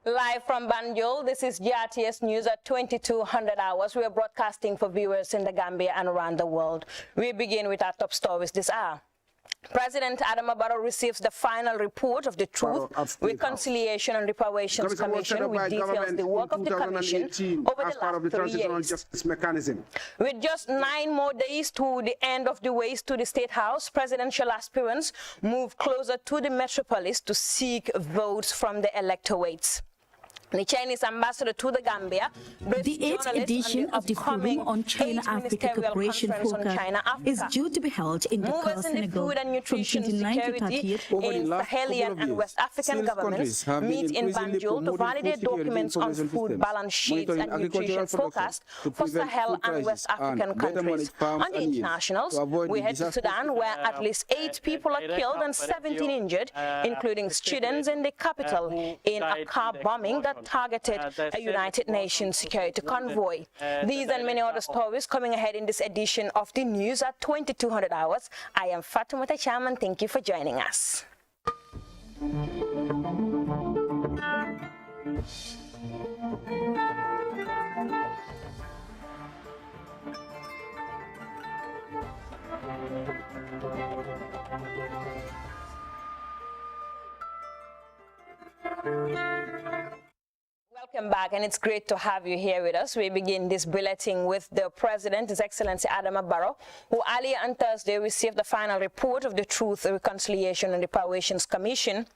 Live from Banjul, this is GRTS News at 2200 hours. We are broadcasting for viewers in the Gambia and around the world. We begin with our top stories this hour. President Adama Barrow receives the final report of the Truth, Reconciliation and Reparations Commission, which details the work of the Commission over the last 3 years. With just 9 more days to the end of the race to the State House, presidential aspirants move closer to the metropolis to seek votes from the electorates. The Chinese ambassador to the Gambia, the 8th edition of the Forum on China-Africa Cooperation Forecast is due to be held in Dakar, Senegal, from 29 to 30th. In Sahelian and West African governments meet in Banjul to validate documents on food balance sheets and nutrition forecast for Sahel and West African countries. On the internationals, we head to Sudan, where at least 8 people are killed and 17 injured, including students in the capital, in a car bombing that targeted a United Nations security convoy. These and many other stories coming ahead in this edition of the news at 2200 hours. I am Fatumata Chaman. Thank you for joining us. Welcome back, and it's great to have you here with us. We begin this bulletin with the President, His Excellency Adama Barrow, who earlier on Thursday received the final report of the Truth, Reconciliation and Reparations Commission,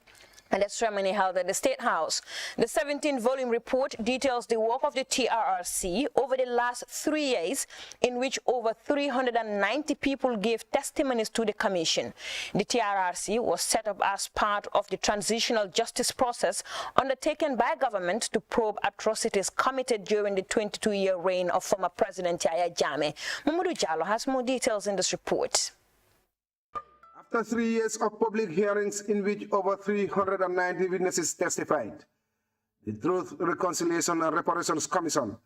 and a ceremony held at the State House. The 17-volume report details the work of the TRRC over the last 3 years, in which over 390 people gave testimonies to the Commission. The TRRC was set up as part of the transitional justice process undertaken by government to probe atrocities committed during the 22-year reign of former President Yahya Jammeh. Mamadou Jallo has more details in this report. After 3 years of public hearings in which over 390 witnesses testified, the Truth, Reconciliation and Reparations Commission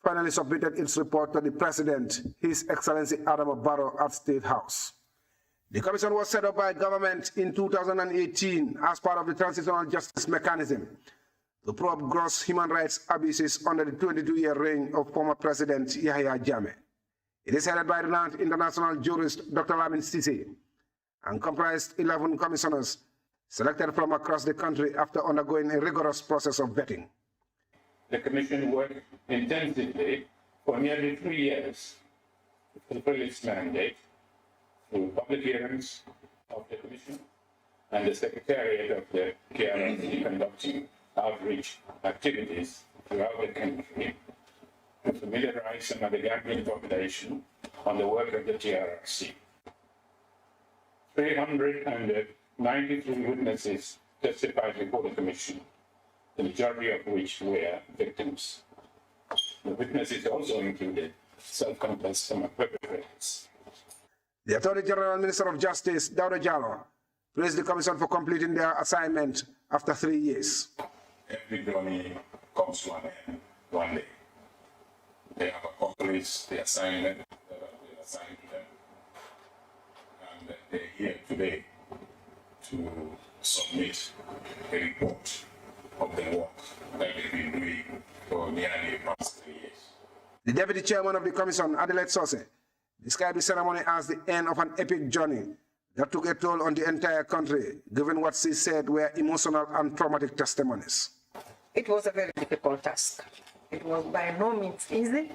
finally submitted its report to the President, His Excellency Adama Barrow, at State House. The commission was set up by government in 2018 as part of the transitional justice mechanism to probe gross human rights abuses under the 22-year reign of former President Yahya Jammeh. It is headed by renowned international jurist Dr. Lamin Sisi, and comprised 11 commissioners selected from across the country after undergoing a rigorous process of vetting. The Commission worked intensively for nearly 3 years to fulfill its mandate through public hearings of the Commission and the Secretariat of the TRRC conducting outreach activities throughout the country to familiarize some of the Gambian population on the work of the TRRC. 390 93 witnesses testified before the commission, the majority of which were victims. The witnesses also included self-confessed perpetrators. The Attorney General and Minister of Justice, Dauda Jallow, praised the commission for completing their assignment after 3 years. Every journey comes to an end one day. They have accomplished the assignment that has been assigned to them. And they're here today to submit a report of the work that they've been doing for nearly the past 3 years. The Deputy Chairman of the Commission, Adelaide Sose, described the ceremony as the end of an epic journey that took a toll on the entire country, given what she said were emotional and traumatic testimonies. It was a very difficult task. It was by no means easy.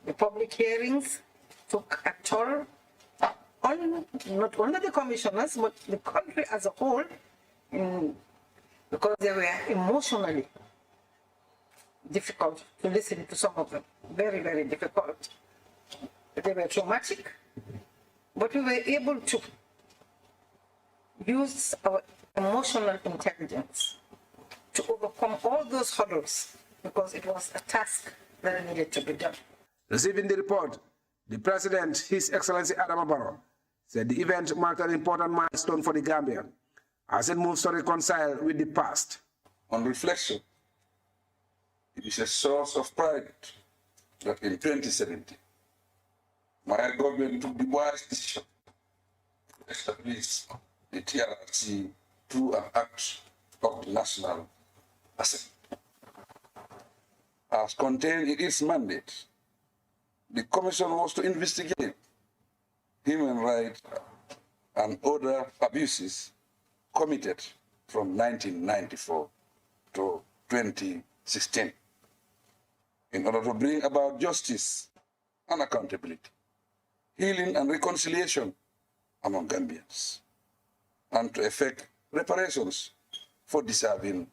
The public hearings took a toll on not only the commissioners, but the country as a whole, because they were emotionally difficult to listen to, some of them. Very, very difficult. They were traumatic, but we were able to use our emotional intelligence to overcome all those hurdles, because it was a task that needed to be done. Receiving the report, the President, His Excellency Adama Barrow, said the event marked an important milestone for the Gambia as it moves to reconcile with the past. On reflection, it is a source of pride that in 2017, my government took the wise decision to establish the TRRC through an act of the National Assembly. As contained in its mandate, the Commission was to investigate human rights and other abuses committed from 1994 to 2016 in order to bring about justice and accountability, healing and reconciliation among Gambians, and to effect reparations for deserving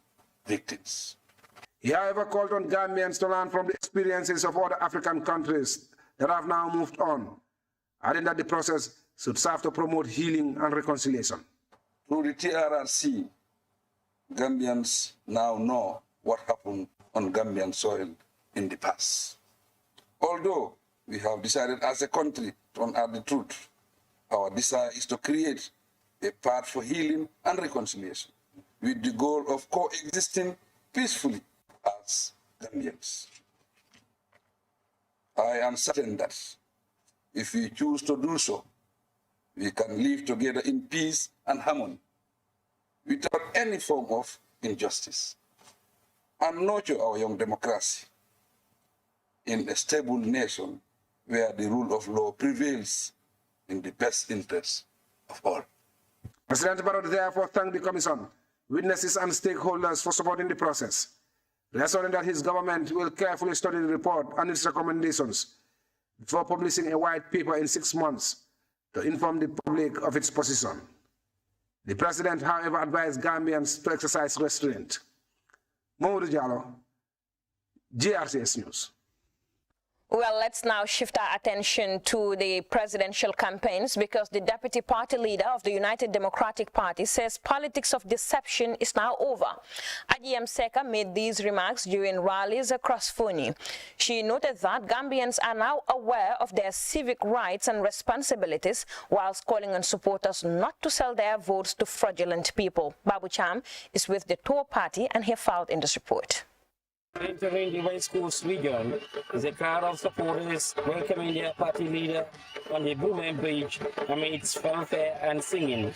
victims. He, however, called on Gambians to learn from the experiences of other African countries that have now moved on, adding that the process should serve to promote healing and reconciliation. Through the TRRC, Gambians now know what happened on Gambian soil in the past. Although we have decided as a country to unearth the truth, our desire is to create a path for healing and reconciliation with the goal of coexisting peacefully as Gambians. I am certain that if we choose to do so, we can live together in peace and harmony without any form of injustice and nurture our young democracy in a stable nation where the rule of law prevails in the best interest of all. President Barrow therefore thanked the Commission, witnesses and stakeholders for supporting the process, reassuring that his government will carefully study the report and its recommendations before publishing a white paper in 6 months to inform the public of its position. The President, however, advised Gambians to exercise restraint. Mamadou Jallow, GRCS News. Well, let's now shift our attention to the presidential campaigns, because the deputy party leader of the United Democratic Party says politics of deception is now over. Adiem Seka made these remarks during rallies across Foni. She noted that Gambians are now aware of their civic rights and responsibilities, whilst calling on supporters not to sell their votes to fraudulent people. Babu Cham is with the Tour Party and he filed in this report. Entering the West Coast region is a crowd of supporters welcoming their party leader on the Blumen Bridge amidst fanfare and singing.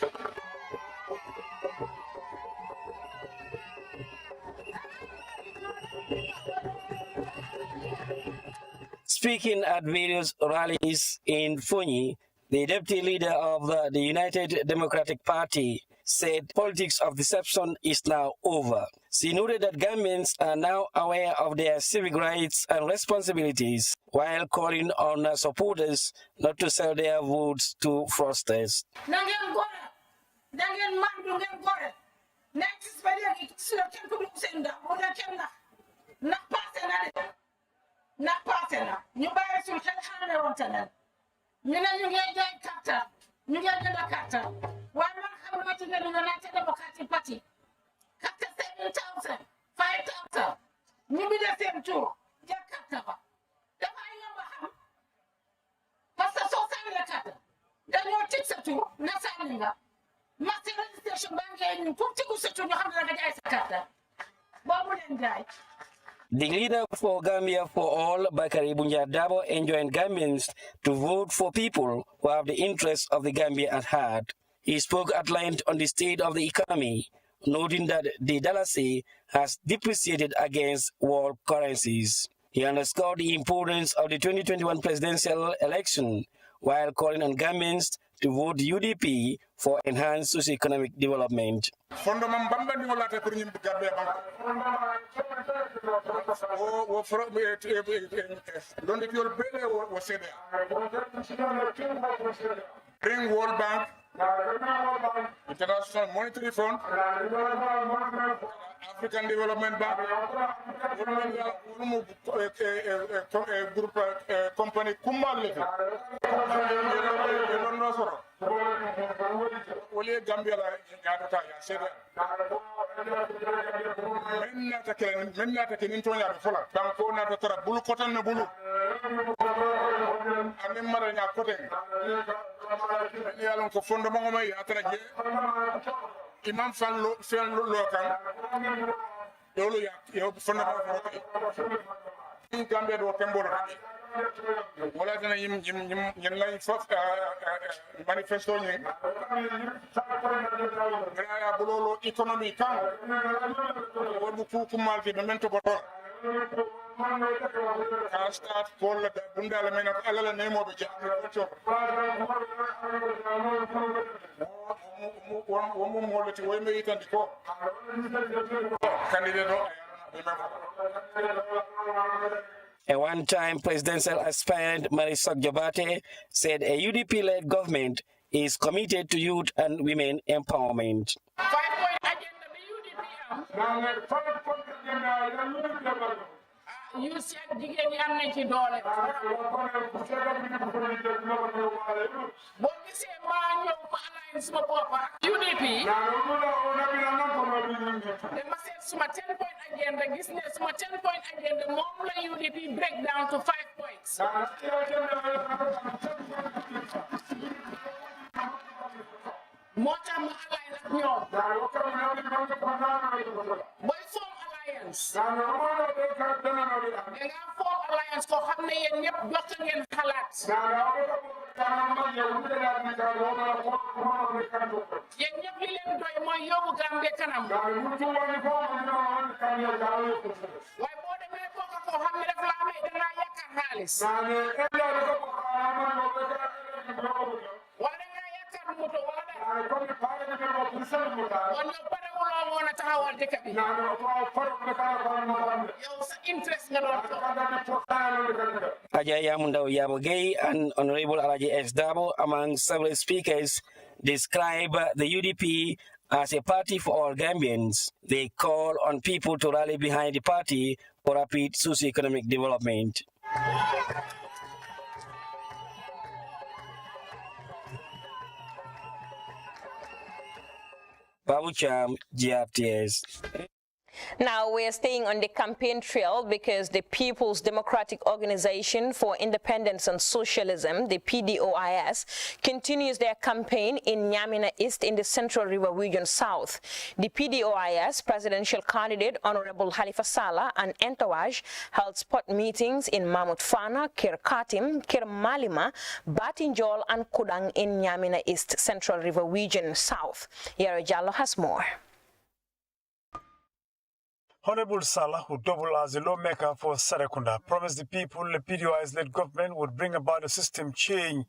Speaking at various rallies in Foni, the deputy leader of the United Democratic Party said politics of deception is now over. She noted that Gambians are now aware of their civic rights and responsibilities, while calling on supporters not to sell their votes to fraudsters. meeting in the United Democratic Party. Captain 7,000, 5,000. Maybe the same too. Just Captain. The high number. Pastor Sosa Kata. Then you take it to Nasaninga. Master registration bank and put to 200 guys Kata. Bob and die. The leader for Gambia for All, Bakari Bunjadabo, enjoined Gambians to vote for people who have the interests of the Gambia at heart. He spoke at length on the state of the economy, noting that the dollar has depreciated against world currencies. He underscored the importance of the 2021 presidential election while calling on Gambians to vote UDP for enhanced socio-economic development. Bring World Bank, International Monetary Fund, African Development Bank, group company Kumal. Gambia Imam Fallo Lokan, Yolo Yak, Gambia do Cambodia. Wala dana yim lay fof manifesto ñi graya bulolo economy kan wonu ku malti be mento boto ka start ko la bundala men ak alala ne mo be jaxto wo mo lati way me yitandi ko candidate do A one-time presidential aspirant, Marisak Jabate, said a UDP-led government is committed to youth and women empowerment. 5-point agenda, the UDP. You said jigéen ñi am nañ ci doole. Boo gisee maa ñëw ma alliance suma boppa UDP. dama seet suma 10-point agenda gis ne suma 10-point agenda moom la UDP break down to 5 points. moo tax ma alliance ak ñoom. booy form alliance. da nga form alliance ko xam ne yéen ñëpp jot ngeen xalaat. yéen ñëpp li leen doy mooy yóbbu Gambie kanam. waaye boo demee kooka koo xam ne daf laa may dangaa yaakaar xaalis. wala dangaa yaakaar moto wala dara. kon yow parewuloo woon a taxawal dëkk bi. yow sa interest nga doon toog. Aja Yamundao Yabo Gay and Honorable Alaji S. Dabo, among several speakers, describe the UDP as a party for all Gambians. They call on people to rally behind the party for rapid socio-economic development. Babu Cham, GRTS. Now we're staying on the campaign trail because the People's Democratic Organization for Independence and Socialism, the PDOIS, continues their campaign in Nyamina East in the Central River Region South. The PDOIS presidential candidate Honorable Halifa Sallah and entourage held spot meetings in Mamut Fana, Kir Katim, Kir Malima, Batinjol and Kudang in Nyamina East Central River Region South. Yara Jallo has more. Honorable Sallah, who doubled as a lawmaker for Sarakunda, promised the people the PDOIS-led government would bring about a system change,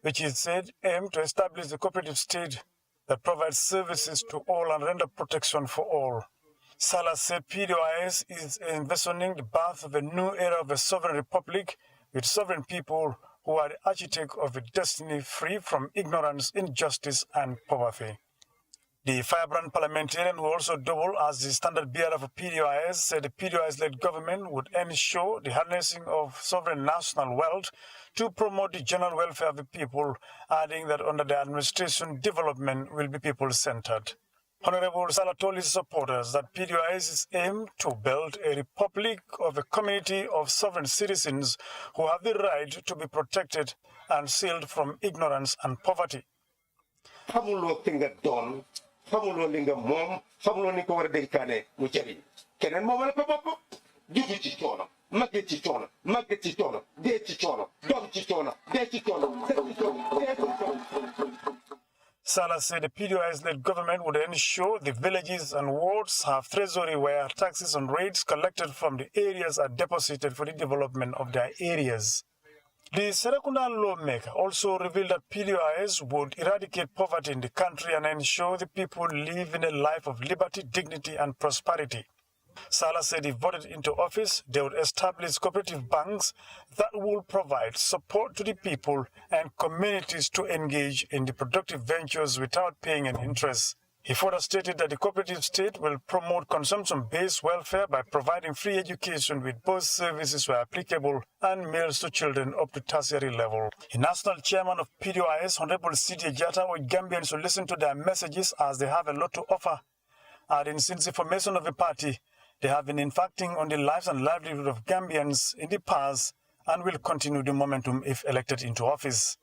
which he said aimed to establish a cooperative state that provides services to all and render protection for all. Sallah said PDOIS is envisioning the birth of a new era of a sovereign republic with sovereign people who are the architect of a destiny free from ignorance, injustice, and poverty. The firebrand parliamentarian, who also doubled as the standard bearer for PDOIS, said the PDOIS-led government would ensure the harnessing of sovereign national wealth to promote the general welfare of the people, adding that under the administration, development will be people-centered. Honorable Salah told his supporters that PDOIS is aimed to build a republic of a community of sovereign citizens who have the right to be protected and shielded from ignorance and poverty. xamuloo li nga moom xamuloo ni ko war a dénkaane mu jëriñ keneen moom la ko bopp juddu ci coono màgget ci coono màgget ci coono dee ci coono doom ci coono dee ci coono dee ci coono dee ci coono. Salah said the PDOIS-led government would ensure the villages and wards have treasury where taxes and rates collected from the areas are deposited for the development of their areas. The Serekunda lawmaker also revealed that PDOIS would eradicate poverty in the country and ensure the people live in a life of liberty, dignity, and prosperity. Salah said if voted into office, they would establish cooperative banks that will provide support to the people and communities to engage in the productive ventures without paying an interest. He further stated that the cooperative state will promote consumption-based welfare by providing free education with both services where applicable and meals to children up to tertiary level. The national chairman of PDOIS, Honorable Sidi Jata, urged Gambians to listen to their messages as they have a lot to offer. Adding, since the formation of the party, they have been impacting on the lives and livelihood of Gambians in the past and will continue the momentum if elected into office.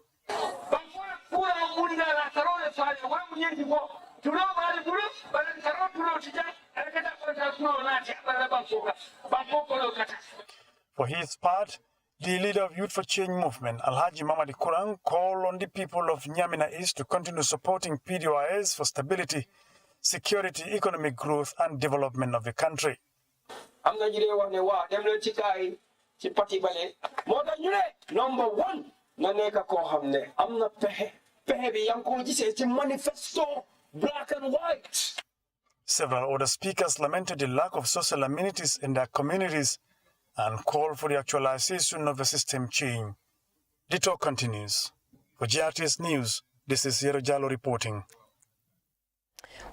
For his part, the leader of Youth for Change movement, Alhaji Mamadi Kurang, called on the people of Nyamina East to continue supporting PDOIS for stability, security, economic growth, and development of the country. Number one, manifesto, black and white. Several other speakers lamented the lack of social amenities in their communities and called for the actualization of a system change. The talk continues. For GRTS News, this is Yero Jalo reporting.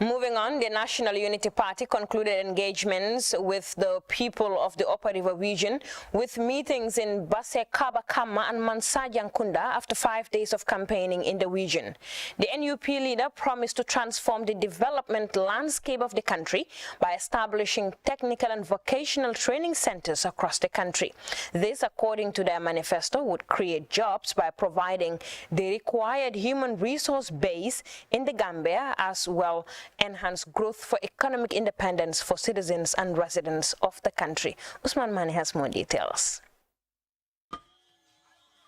Moving on, the National Unity Party concluded engagements with the people of the Upper River region with meetings in Basse, Kabakama and Mansajankunda after 5 days of campaigning in the region. The NUP leader promised to transform the development landscape of the country by establishing technical and vocational training centers across the country. This, according to their manifesto, would create jobs by providing the required human resource base in the Gambia, as well enhance growth for economic independence for citizens and residents of the country. Usman Mani has more details.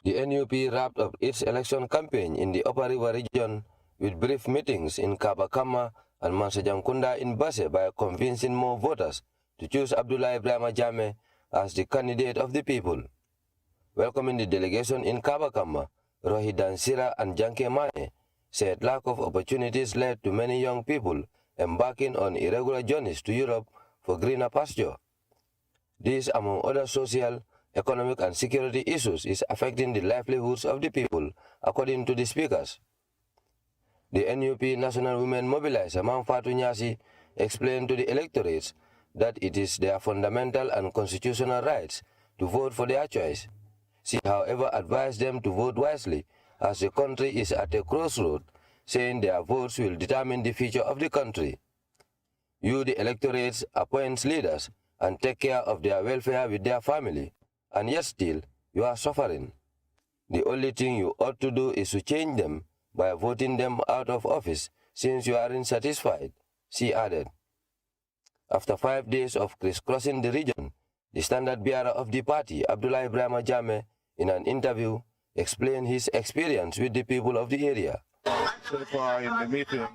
The NUP wrapped up its election campaign in the Upper River region with brief meetings in Kabakama and Mansajankunda in Basse by convincing more voters to choose Abdullah Ibrahim Jame as the candidate of the people. Welcoming the delegation in Kabakama, Rohidan Sira and Janke Mane said lack of opportunities led to many young people embarking on irregular journeys to Europe for greener pasture. This, among other social, economic and security issues, is affecting the livelihoods of the people, according to the speakers. The NUP National Women Mobilizer, Mamfatu Nyasi, explained to the electorates that it is their fundamental and constitutional rights to vote for their choice. She, however, advised them to vote wisely, as the country is at a crossroad, saying their votes will determine the future of the country. You, the electorates, appoint leaders and take care of their welfare with their family, and yet still you are suffering. The only thing you ought to do is to change them by voting them out of office, since you are insatisfied, she added. After 5 days of crisscrossing the region, the standard bearer of the party, Abdullah Ibrahim Jame, in an interview, explained his experience with the people of the area. So far in the meeting,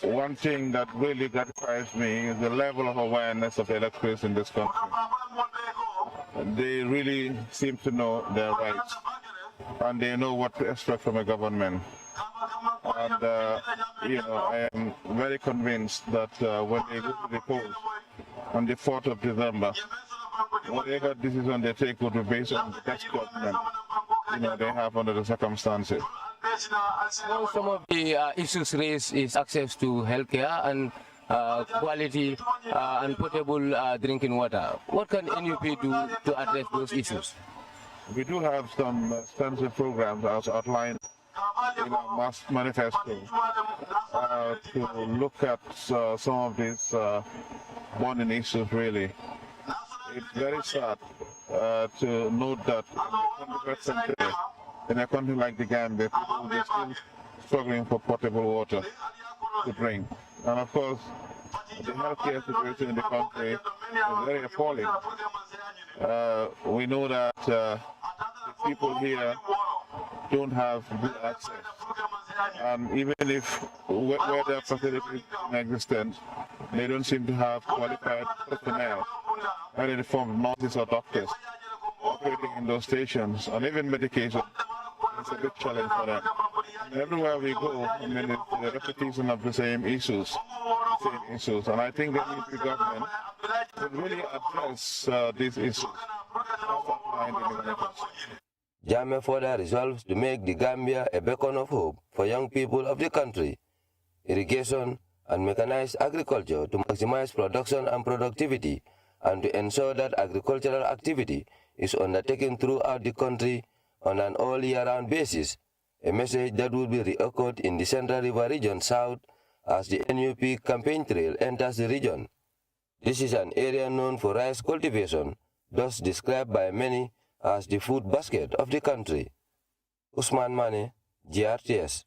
one thing that really gratifies me is the level of awareness of the electors in this country. They really seem to know their rights, and they know what to expect from a government. And I am very convinced that when they go to the polls on the 4th of December, whatever decision they take will be based on the best judgment they have under the circumstances. Well, some of the issues raised is access to healthcare and quality and potable drinking water. What can NUP do to address those issues? We do have some extensive programs as outlined in our manifesto to look at some of these burning issues really. It's very sad to note that in the 21st century, in a country like the Gambia, people are still struggling for potable water to drink. And of course, the healthcare situation in the country is very appalling. We know that the people here don't have good access. And even if where their facilities are existent, they don't seem to have qualified personnel, either in the form of nurses or doctors operating in those stations, and even medication. It's a big challenge for them. And everywhere we go, I mean, it's the repetition of the same issues. And I think the NUP government should really address these issues. Jammeh further resolves to make the Gambia a beacon of hope for young people of the country. Irrigation and mechanized agriculture to maximize production and productivity, and to ensure that agricultural activity is undertaken throughout the country on an all-year-round basis, a message that will be re-echoed in the Central River Region South as the NUP campaign trail enters the region. This is an area known for rice cultivation, thus described by many as the food basket of the country. Usman Mane, GRTS.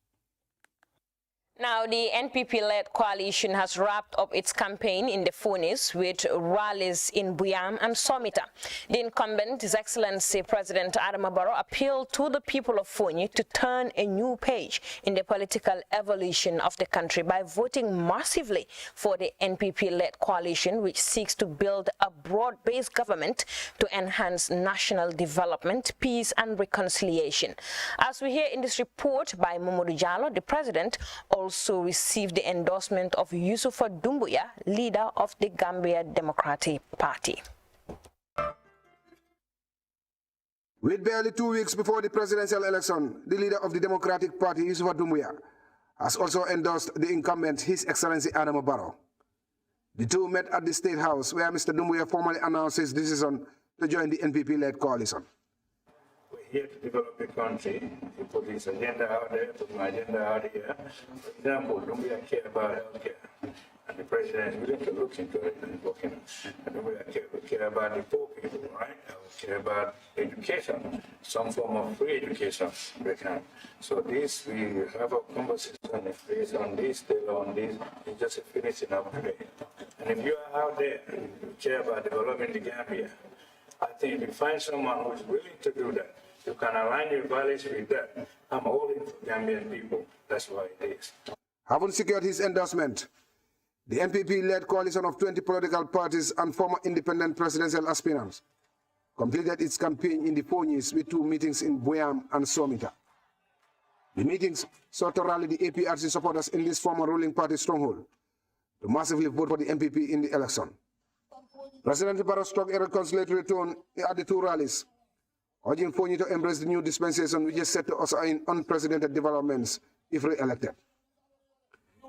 Now, the NPP-led coalition has wrapped up its campaign in the Funis with rallies in Buyam and Somita. The incumbent, His Excellency President Adama Barrow, appealed to the people of Funi to turn a new page in the political evolution of the country by voting massively for the NPP-led coalition, which seeks to build a broad-based government to enhance national development, peace and reconciliation. As we hear in this report by Mamadou Jallow, the president also received the endorsement of Yusufa Dumbuya, leader of the Gambia Democratic Party. With barely 2 weeks before the presidential election, the leader of the Democratic Party, Yusufa Dumbuya, has also endorsed the incumbent, His Excellency Adama Barrow. The two met at the State House, where Mr. Dumbuya formally announced his decision to join the NPP-led coalition. We're here to develop the country. He put his agenda out there, put my agenda out here. For example, Dumbuya care about healthcare, and the president is willing to look into it and working on it. And we care about the poor people, right? We care about education, some form of free education we can. So this, we have a conversation based on this, on this, it's just a finishing up today. And if you are out there, you care about developing the Gambia, I think if you find someone who is willing to do that, you can align your values with that. I'm all in for Gambian people. That's why it is. Having secured his endorsement, the NPP-led coalition of 20 political parties and former independent presidential aspirants completed its campaign in the Funis with 2 meetings in Buyam and Somita. The meetings sought to rally the APRC supporters in this former ruling party stronghold to massively vote for the NPP in the election. President Barrow struck a reconciliatory tone at the 2 rallies, urging Foni to embrace the new dispensation which is set to usher in unprecedented developments if re-elected.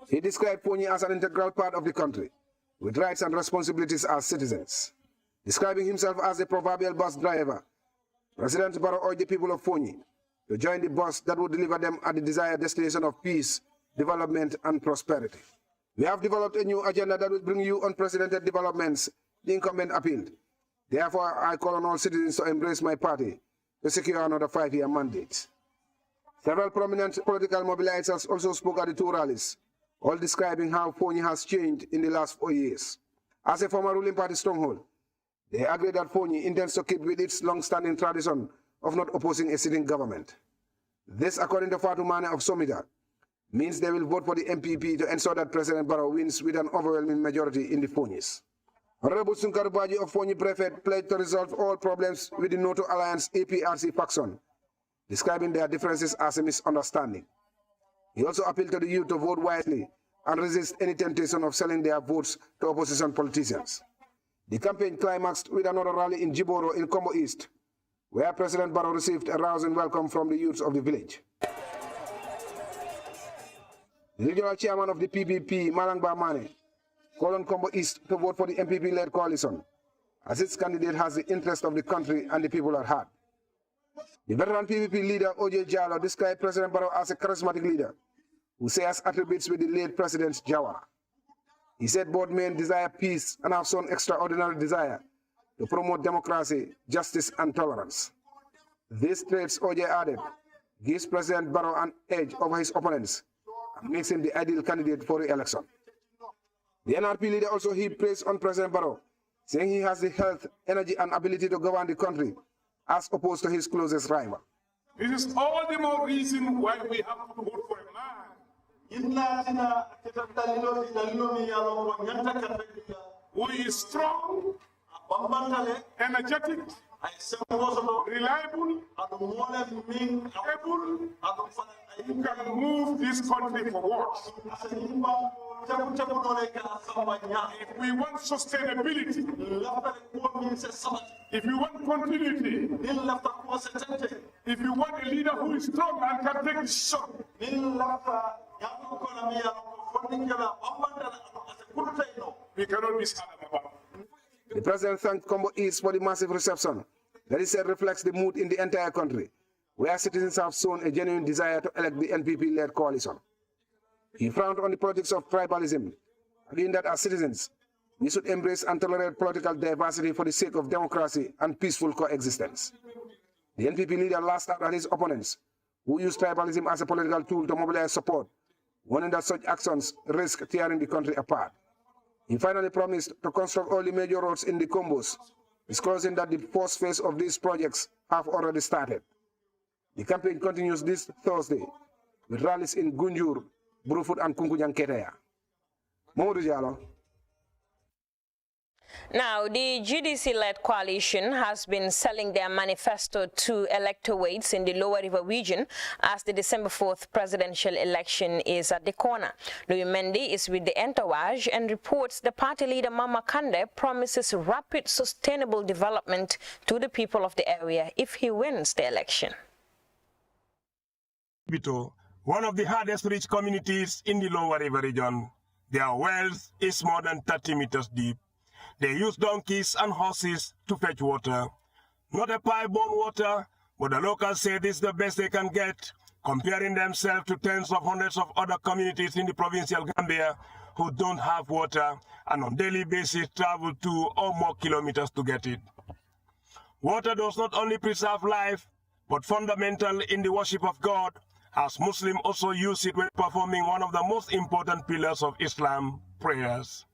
He described Foni as an integral part of the country, with rights and responsibilities as citizens. Describing himself as a proverbial bus driver, President Barrow urged the people of Foni to join the bus that would deliver them at the desired destination of peace, development and prosperity. We have developed a new agenda that will bring you unprecedented developments, the incumbent appealed. Therefore, I call on all citizens to embrace my party to secure another 5-year mandate. Several prominent political mobilizers also spoke at the 2 rallies, all describing how Foni has changed in the last 4 years. As a former ruling party stronghold, they agreed that Foni intends to keep with its long-standing tradition of not opposing a sitting government. This, according to Fatou Mane of Somita, means they will vote for the MPP to ensure that President Barrow wins with an overwhelming majority in the Fonis. Honorable Sunkaru Baji of Foni Prefect pledged to resolve all problems with the NATO Alliance APRC faction, describing their differences as a misunderstanding. He also appealed to the youth to vote wisely and resist any temptation of selling their votes to opposition politicians. The campaign climaxed with another rally in Jiboro in Kombo East, where President Barrow received a rousing welcome from the youths of the village. The regional chairman of the PPP, Malangba Mane, called on Combo East to vote for the MPP-led coalition, as its candidate has the interest of the country and the people at heart. The veteran PPP leader, O.J. Jallow, described President Barrow as a charismatic leader who shares attributes with the late President Jawara. He said both men desire peace and have shown extraordinary desire to promote democracy, justice, and tolerance. These traits, O.J. added, gives President Barrow an edge over his opponents and makes him the ideal candidate for re-election. The NRP leader also heaped praise on President Barrow, saying he has the health, energy, and ability to govern the country, as opposed to his closest rival. This is all the more reason why we have to vote for a man who is strong, energetic, reliable, able, who can move this country forward. If we want sustainability, if we want continuity, if you want a leader who is strong and can take decisions, we cannot miss Adama. The president thanked Combo East for the massive reception that he said reflects the mood in the entire country, where citizens have shown a genuine desire to elect the NPP-led coalition. He frowned on the politics of tribalism, arguing that as citizens, we should embrace and tolerate political diversity for the sake of democracy and peaceful coexistence. The NPP leader lashed out at his opponents, who use tribalism as a political tool to mobilize support, warning that such actions risk tearing the country apart. He finally promised to construct all the major roads in the Combos, disclosing that the first phase of these projects have already started. The campaign continues this Thursday with rallies in Gunjur, Brufut, and Kunkujang Ketea. Mamadou Diallo. Now, the GDC-led coalition has been selling their manifesto to electorates in the Lower River region as the December 4th presidential election is at the corner. Louis Mendy is with the entourage and reports the party leader Mama Kande promises rapid, sustainable development to the people of the area if he wins the election. Bito, one of the hardest rich communities in the Lower River region. Their wealth is more than 30 meters deep. They use donkeys and horses to fetch water. Not a pipe-borne water, but the locals say this is the best they can get, comparing themselves to tens of hundreds of other communities in the provincial Gambia who don't have water and on daily basis travel 2 or more kilometers to get it. Water does not only preserve life, but fundamental in the worship of God, as Muslims also use it when performing one of the most important pillars of Islam, prayers.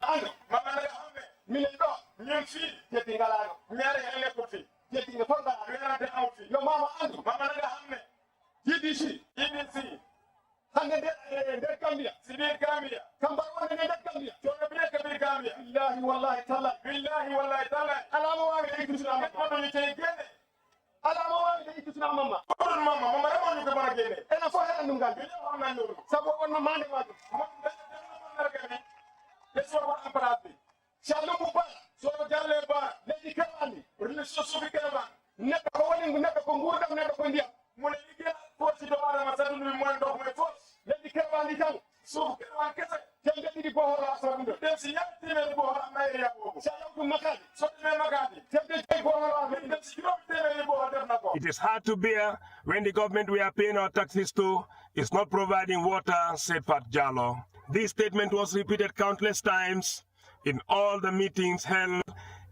It is hard to bear when the government we are paying our taxes to is not providing water, said Fat Jallow. This statement was repeated countless times in all the meetings held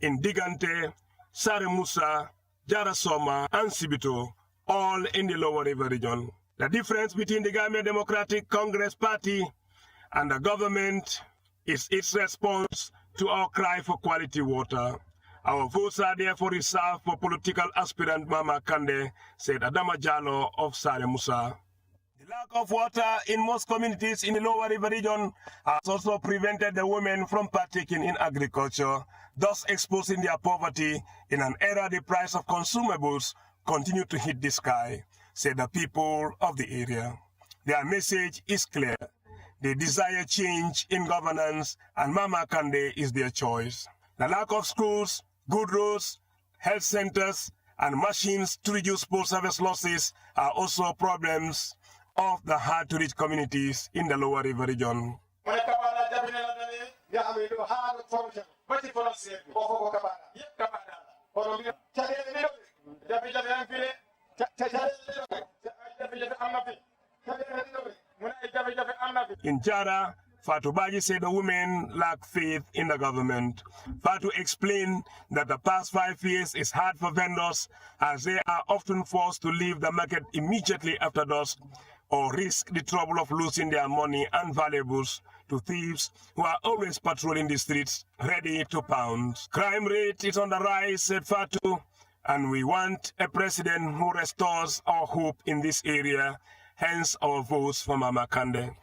in Digante, Sare Musa, Jarasoma, and Sibito, all in the Lower River region. The difference between the Gambia Democratic Congress Party and the government is its response to our cry for quality water. Our votes are therefore reserved for political aspirant Mama Kande, said Adama Jallow of Sare Musa. The lack of water in most communities in the Lower River region has also prevented the women from partaking in agriculture, thus exposing their poverty in an era the price of consumables continue to hit the sky, said the people of the area. Their message is clear. They desire change in governance, and Mama Kande is their choice. The lack of schools, good roads, health centers, and machines to reduce post-harvest losses are also problems, of the hard-to-reach communities in the Lower River region. In Jara, Fatou Baji said the women lack faith in the government. Fatou explained that the past 5 years is hard for vendors as they are often forced to leave the market immediately after dusk or risk the trouble of losing their money and valuables to thieves who are always patrolling the streets ready to pounce. Crime rate is on the rise, said Fatou, and we want a president who restores our hope in this area, hence our votes for Mama Kande.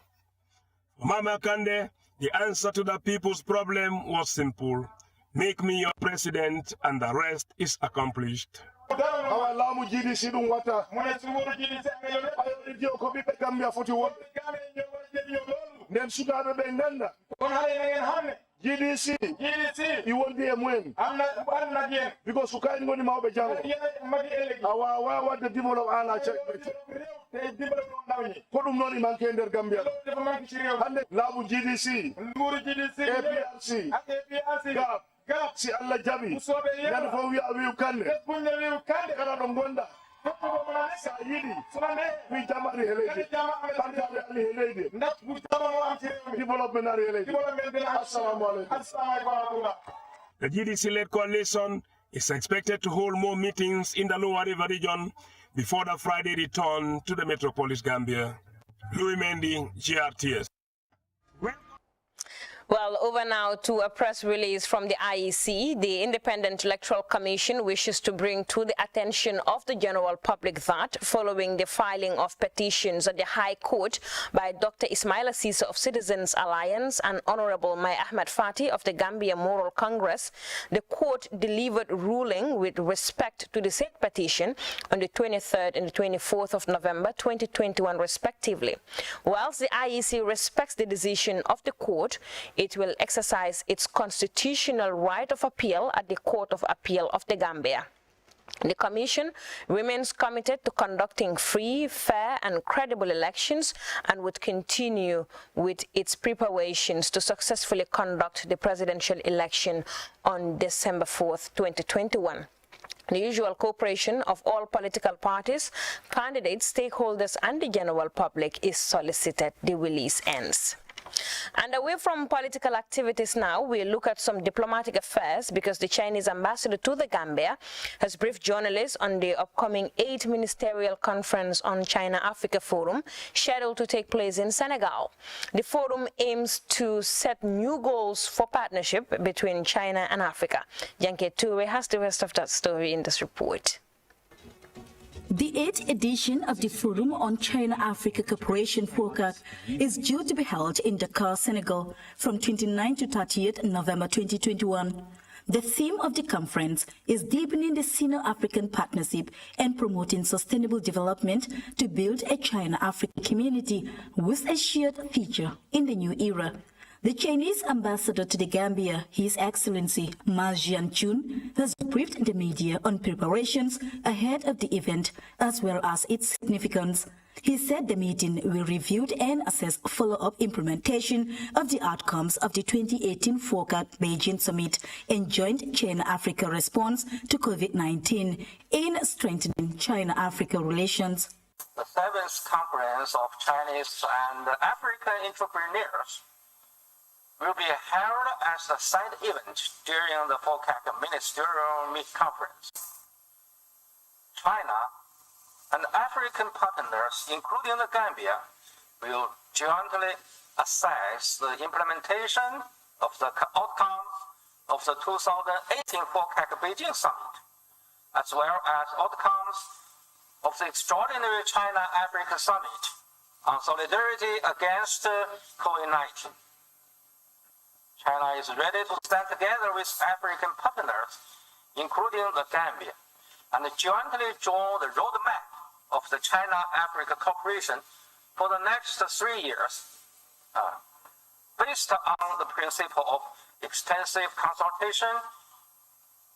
For Mama Kande, the answer to the people's problem was simple. Make me your president and the rest is accomplished. GDC, you won't be a win. I'm not again. Because you can't go to my Bajang. What the devil of Allah check. Put them on in Mankender Gambia. Labu GDC, APRC, GAP, see Allah Jabi. Yan for we are can. Karadom Gonda. The GDC-led coalition is expected to hold more meetings in the Lower River region before the Friday return to the metropolis Gambia. Louis Mendy, GRTS. Well, over now to a press release from the IEC. The Independent Electoral Commission wishes to bring to the attention of the general public that, following the filing of petitions at the High Court by Dr. Ismaila Cisse of Citizens Alliance and Honorable Mai Ahmed Fati of the Gambia Moral Congress, the court delivered ruling with respect to the said petition on the 23rd and the 24th of November 2021 respectively. Whilst the IEC respects the decision of the court, it will exercise its constitutional right of appeal at the Court of Appeal of the Gambia. The Commission remains committed to conducting free, fair and credible elections and would continue with its preparations to successfully conduct the presidential election on December 4th, 2021. The usual cooperation of all political parties, candidates, stakeholders and the general public is solicited. The release ends. And away from political activities now, we look at some diplomatic affairs because the Chinese ambassador to the Gambia has briefed journalists on the upcoming 8th Ministerial Conference on China-Africa Forum scheduled to take place in Senegal. The forum aims to set new goals for partnership between China and Africa. Janke Toure has the rest of that story in this report. The 8th edition of the Forum on China-Africa Cooperation Forecast is due to be held in Dakar, Senegal from 29 to 30th November 2021. The theme of the conference is deepening the Sino-African partnership and promoting sustainable development to build a China-Africa community with a shared future in the new era. The Chinese ambassador to the Gambia, His Excellency Ma Jianchun, has briefed the media on preparations ahead of the event as well as its significance. He said the meeting will review and assess follow-up implementation of the outcomes of the 2018 FOCAC Beijing Summit and joint China-Africa response to COVID-19 in strengthening China-Africa relations. The 7th Conference of Chinese and African Entrepreneurs will be held as a side event during the FOCAC Ministerial Conference. China and African partners, including the Gambia, will jointly assess the implementation of the outcomes of the 2018 FOCAC Beijing Summit, as well as outcomes of the extraordinary China-Africa Summit on solidarity against COVID-19. China is ready to stand together with African partners, including the Gambia, and jointly draw the roadmap of the China-Africa cooperation for the next 3 years, based on the principle of extensive consultation,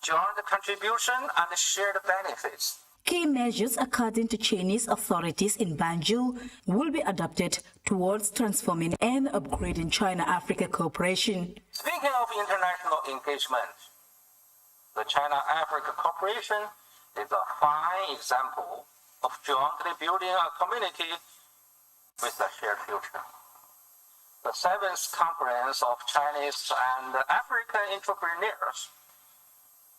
joint contribution, and shared benefits. Key measures, according to Chinese authorities in Banjul, will be adopted towards transforming and upgrading China-Africa cooperation. Speaking of international engagement, the China-Africa cooperation is a fine example of jointly building a community with a shared future. The 7th Conference of Chinese and African Entrepreneurs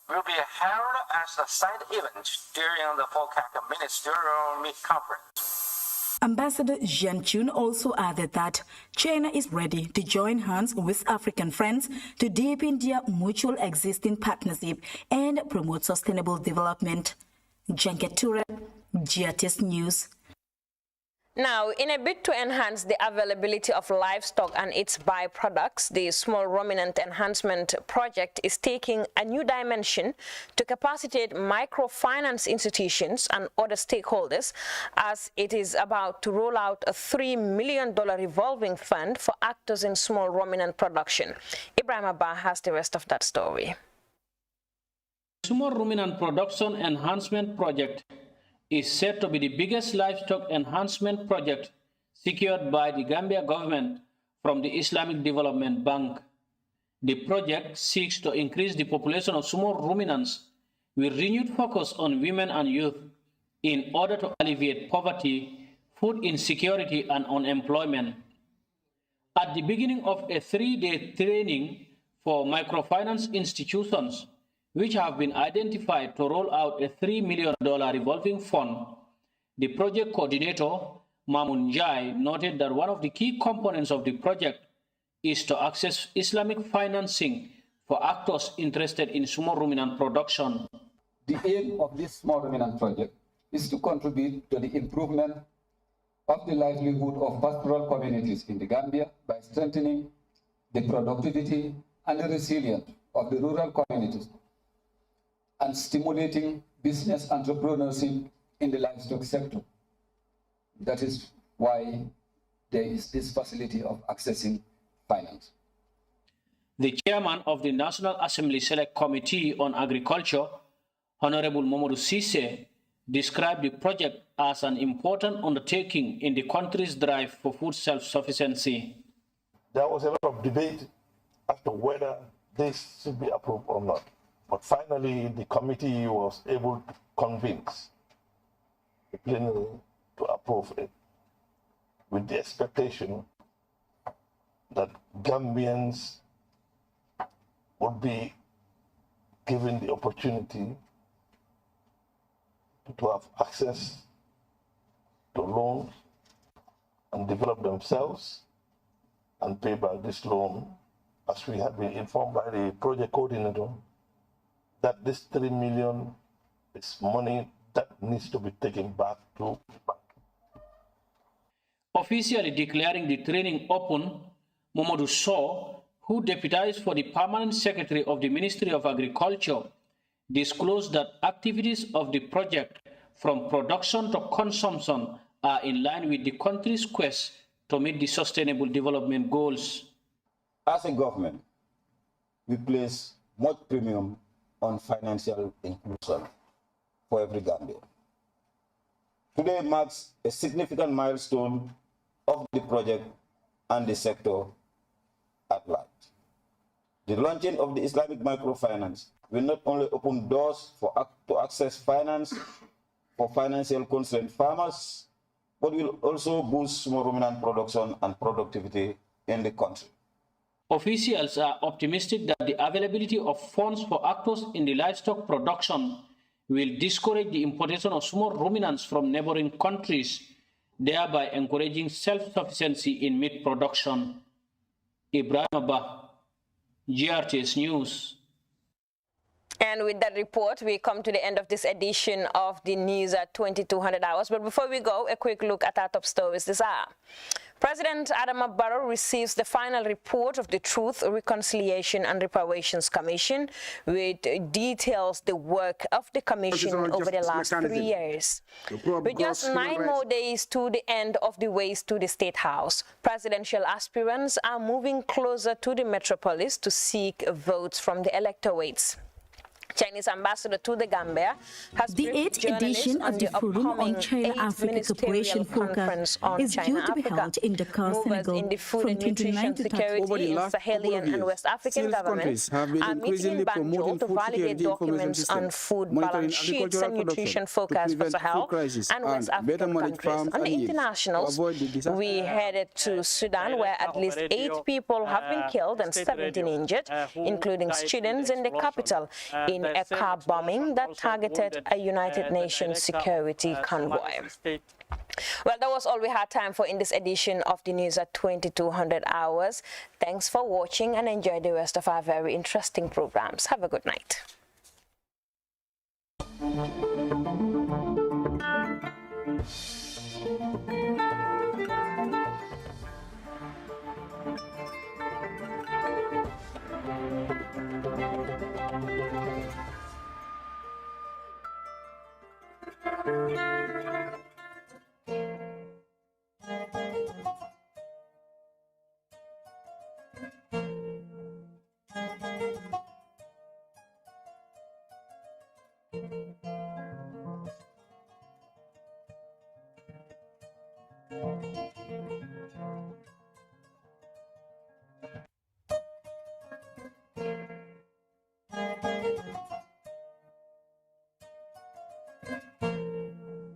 will be held as a side event during the FOCAC Ministerial Conference. Ambassador Jian Chun also added that China is ready to join hands with African friends to deepen their mutual existing partnership and promote sustainable development. Janket Ture, GRTS News. Now, in a bid to enhance the availability of livestock and its byproducts, the Small Ruminant Enhancement Project is taking a new dimension to capacitate microfinance institutions and other stakeholders as it is about to roll out a $3 million revolving fund for actors in small ruminant production. Ibrahim Abba has the rest of that story. Small Ruminant Production Enhancement Project is said to be the biggest livestock enhancement project secured by the Gambia government from the Islamic Development Bank. The project seeks to increase the population of small ruminants with renewed focus on women and youth in order to alleviate poverty, food insecurity, and unemployment. At the beginning of a 3-day training for microfinance institutions, which have been identified to roll out a $3 million revolving fund, the project coordinator, Mamun Jai, noted that one of the key components of the project is to access Islamic financing for actors interested in small ruminant production. The aim of this small ruminant project is to contribute to the improvement of the livelihood of pastoral communities in the Gambia by strengthening the productivity and the resilience of the rural communities and stimulating business entrepreneurship in the livestock sector. That is why there is this facility of accessing finance. The chairman of the National Assembly Select Committee on Agriculture, Honorable Momodu Sise, described the project as an important undertaking in the country's drive for food self-sufficiency. There was a lot of debate as to whether this should be approved or not. But finally, the committee was able to convince the plenary to approve it with the expectation that Gambians would be given the opportunity to have access to loans and develop themselves and pay back this loan, as we have been informed by the project coordinator, that this $3 million is money that needs to be taken back to the bank. Officially declaring the training open, Momodu Sow, who deputized for the permanent secretary of the Ministry of Agriculture, disclosed that activities of the project from production to consumption are in line with the country's quest to meet the sustainable development goals. As a government, we place much premium on financial inclusion for every Gambian. Today marks a significant milestone of the project and the sector at large. The launching of the Islamic microfinance will not only open doors to access finance for financial constrained farmers, but will also boost small ruminant production and productivity in the country. Officials are optimistic that the availability of funds for actors in the livestock production will discourage the importation of small ruminants from neighboring countries, thereby encouraging self-sufficiency in meat production. Ibrahim Abba, GRTS News. And with that report, we come to the end of this edition of the news at 2200 hours. But before we go, a quick look at our top stories this hour. President Adama Barrow receives the final report of the Truth, Reconciliation and Reparations Commission, which details the work of the commission over the last 3 years. With just 9 more days to the end of the ways to the State House, presidential aspirants are moving closer to the metropolis to seek votes from the electorates. Chinese ambassador to the Gambia, has the 8th edition of the Forum on China-Africa Cooperation Focus is due to be held in Dakar, Senegal, in the food from and 29 nutrition to security in Sahelien and West African governments are meeting in Banjul to validate documents on food balance sheets and nutrition forecast for Sahel and West African countries. On the internationals, we headed to Sudan, where at least 8 people have been killed and 17 injured, including students in the capital, in a car bombing that targeted a United Nations security convoy. Well, that was all we had time for in this edition of the news at 2200 hours. Thanks for watching and enjoy the rest of our very interesting programs. Have a good night.